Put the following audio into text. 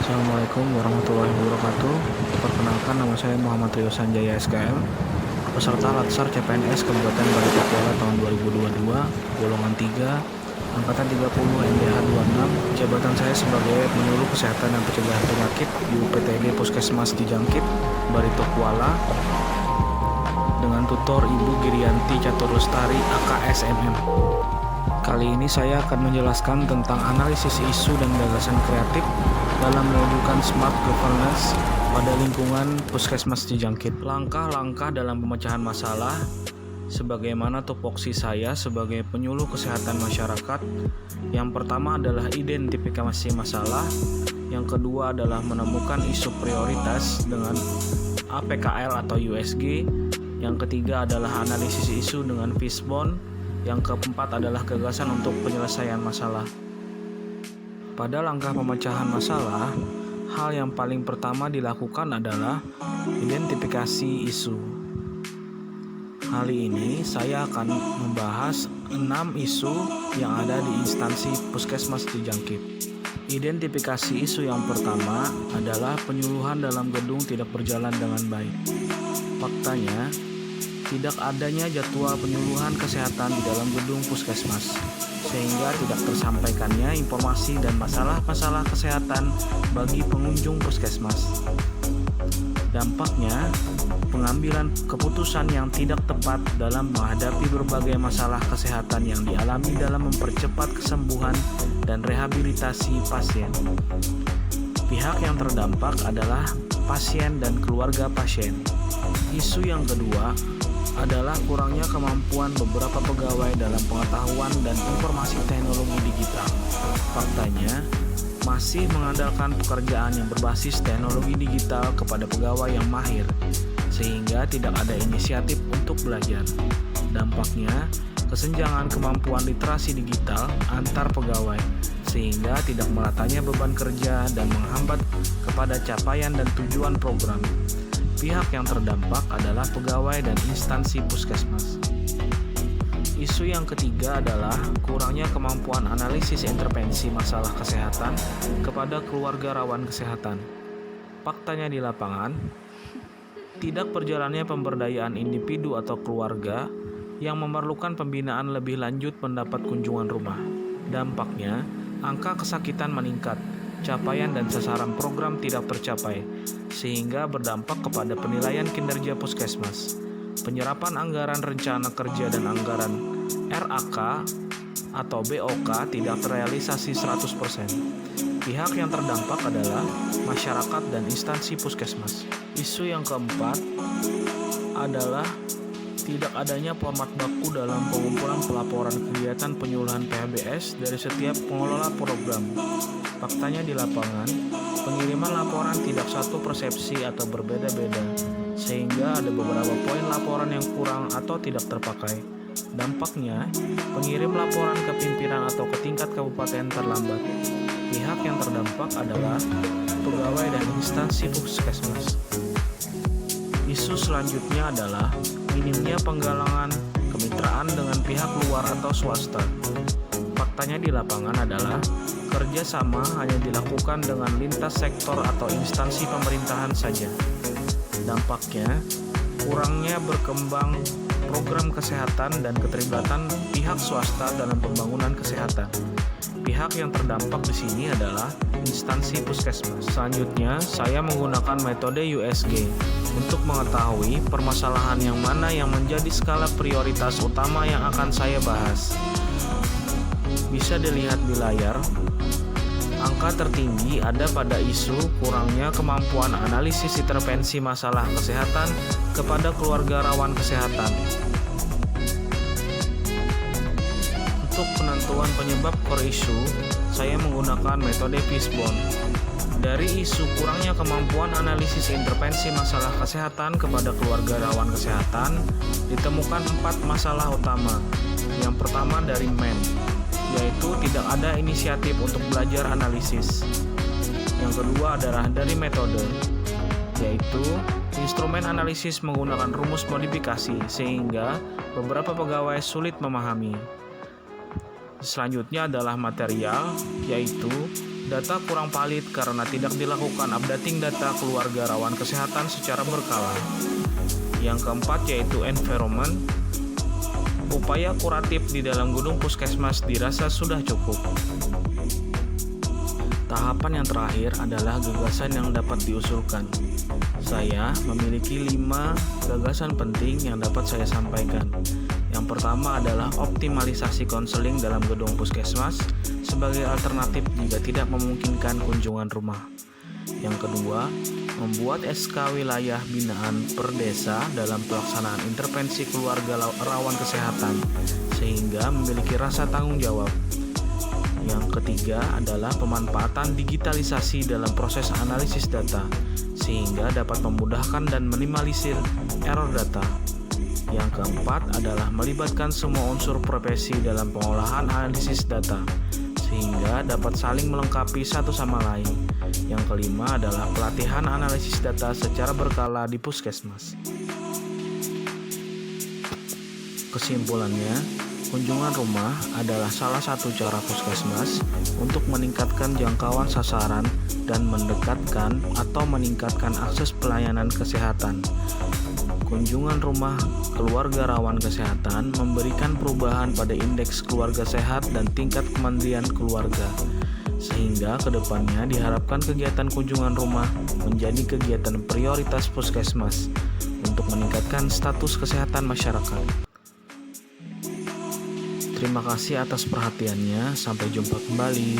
Assalamualaikum warahmatullahi wabarakatuh. Perkenalkan, nama saya Muhammad Rio Sanjaya SKM, peserta Latsar CPNS Kabupaten Barito Kuala tahun 2022, golongan 3, angkatan 30 MDH 26. Jabatan saya sebagai penyuluh kesehatan dan pencegahan penyakit di UPTD Puskesmas Cijangkit, Barito Kuala, dengan tutor Ibu Girianti Catur Lestari AKSMM. Kali ini saya akan menjelaskan tentang analisis isu dan gagasan kreatif dalam mewujudkan smart governance pada lingkungan Puskesmas Cijangkit. Langkah-langkah dalam pemecahan masalah, sebagaimana tupoksi saya sebagai penyuluh kesehatan masyarakat. Yang pertama adalah identifikasi masalah, yang kedua adalah menemukan isu prioritas dengan APKL atau USG, yang ketiga adalah analisis isu dengan fishbone, yang keempat adalah gagasan untuk penyelesaian masalah. Pada langkah pemecahan masalah, hal yang paling pertama dilakukan adalah identifikasi isu. Kali ini saya akan membahas 6 isu yang ada di instansi Puskesmas Cijangkit. Identifikasi isu yang pertama adalah penyuluhan dalam gedung tidak berjalan dengan baik. Faktanya, tidak adanya jadwal penyuluhan kesehatan di dalam gedung puskesmas, sehingga tidak tersampaikannya informasi dan masalah-masalah kesehatan bagi pengunjung puskesmas. Dampaknya, pengambilan keputusan yang tidak tepat dalam menghadapi berbagai masalah kesehatan yang dialami dalam mempercepat kesembuhan dan rehabilitasi pasien. Pihak yang terdampak adalah pasien dan keluarga pasien. Isu yang kedua adalah kurangnya kemampuan beberapa pegawai dalam pengetahuan dan informasi teknologi digital. Faktanya, masih mengandalkan pekerjaan yang berbasis teknologi digital kepada pegawai yang mahir, sehingga tidak ada inisiatif untuk belajar. Dampaknya, kesenjangan kemampuan literasi digital antar pegawai, sehingga tidak meratanya beban kerja dan menghambat kepada capaian dan tujuan program. Pihak yang terdampak adalah pegawai dan instansi puskesmas. Isu yang ketiga adalah kurangnya kemampuan analisis intervensi masalah kesehatan kepada keluarga rawan kesehatan. Faktanya di lapangan, tidak berjalannya pemberdayaan individu atau keluarga yang memerlukan pembinaan lebih lanjut mendapat kunjungan rumah. Dampaknya, angka kesakitan meningkat, capaian dan sasaran program tidak tercapai, sehingga berdampak kepada penilaian kinerja puskesmas. Penyerapan anggaran rencana kerja dan anggaran RAK atau BOK tidak terrealisasi 100%. Pihak yang terdampak adalah masyarakat dan instansi puskesmas. Isu yang keempat adalah tidak adanya format baku dalam pengumpulan pelaporan kegiatan penyuluhan PHBS dari setiap pengelola program. Faktanya di lapangan, pengiriman laporan tidak satu persepsi atau berbeda-beda, sehingga ada beberapa poin laporan yang kurang atau tidak terpakai. Dampaknya, pengirim laporan ke pimpinan atau ke tingkat kabupaten terlambat. Pihak yang terdampak adalah pegawai dan instansi puskesmas. Isu selanjutnya adalah minimnya penggalangan kemitraan dengan pihak luar atau swasta. Faktanya di lapangan adalah kerjasama hanya dilakukan dengan lintas sektor atau instansi pemerintahan saja. Dampaknya, kurangnya berkembang program kesehatan dan keterlibatan pihak swasta dalam pembangunan kesehatan. Pihak yang terdampak di sini adalah instansi puskesmas. Selanjutnya, saya menggunakan metode USG untuk mengetahui permasalahan yang mana yang menjadi skala prioritas utama yang akan saya bahas. Bisa dilihat di layar, angka tertinggi ada pada isu kurangnya kemampuan analisis intervensi masalah kesehatan kepada keluarga rawan kesehatan. Untuk penentuan penyebab per isu, saya menggunakan metode fishbone. Dari isu kurangnya kemampuan analisis intervensi masalah kesehatan kepada keluarga rawan kesehatan, ditemukan 4 masalah utama. Yang pertama dari yaitu tidak ada inisiatif untuk belajar analisis. Yang kedua adalah dari metode, yaitu instrumen analisis menggunakan rumus modifikasi sehingga beberapa pegawai sulit memahami. Selanjutnya adalah material, yaitu Data kurang valid karena tidak dilakukan updating data keluarga rawan kesehatan secara berkala. Yang keempat yaitu environment. Upaya kuratif di dalam gedung puskesmas dirasa sudah cukup. Tahapan yang terakhir adalah gagasan yang dapat diusulkan. Saya memiliki 5 gagasan penting yang dapat saya sampaikan. Yang pertama adalah optimalisasi konseling dalam gedung puskesmas sebagai alternatif jika tidak memungkinkan kunjungan rumah. Yang kedua, membuat SK wilayah binaan per desa dalam pelaksanaan intervensi keluarga rawan kesehatan sehingga memiliki rasa tanggung jawab. Yang ketiga adalah pemanfaatan digitalisasi dalam proses analisis data sehingga dapat memudahkan dan minimalisir error data. Yang keempat adalah melibatkan semua unsur profesi dalam pengolahan analisis data sehingga dapat saling melengkapi satu sama lain. Yang kelima adalah pelatihan analisis data secara berkala di puskesmas. Kesimpulannya, kunjungan rumah adalah salah satu cara puskesmas untuk meningkatkan jangkauan sasaran dan mendekatkan atau meningkatkan akses pelayanan kesehatan. Kunjungan rumah keluarga rawan kesehatan memberikan perubahan pada indeks keluarga sehat dan tingkat kemandirian keluarga, sehingga kedepannya diharapkan kegiatan kunjungan rumah menjadi kegiatan prioritas puskesmas untuk meningkatkan status kesehatan masyarakat. Terima kasih atas perhatiannya, sampai jumpa kembali.